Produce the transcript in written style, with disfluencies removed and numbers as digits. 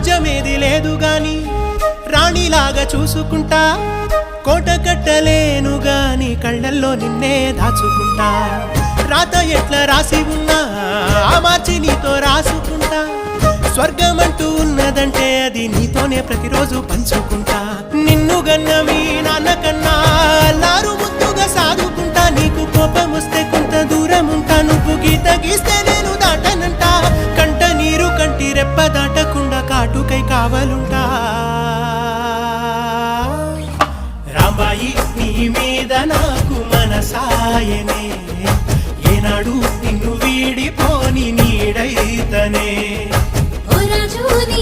రాజ్యమేది లేదు గాని రాణిలాగా చూసుకుంటా కోట కట్టలేను గాని కళ్ళల్లో నిన్నే దాచుకుంటా రాత ఎట్లా రాసి ఉన్నా మార్చి నీతో రాసుకుంటా స్వర్గమంటూ ఉన్నదంటే అది నీతోనే ప్రతిరోజు పంచుకుంటా నిన్ను గన్న మీ నాన్నకన్నా లారు ముద్దుగా సాదుకుంటా నీకు కోపం వస్తే కొంత దూరం ఉంటా నువ్వు గీత గీస్తే నేను దాటనంటా కంట నీరు కంటి రెప్ప దాటకుండా కాటుకై కావలుంటా రాంబాయి నీ మీద నాకు మనసాయనే ఏనాడు నిన్ను వీడిపోని నీడైతనే ఓ రాజు నీ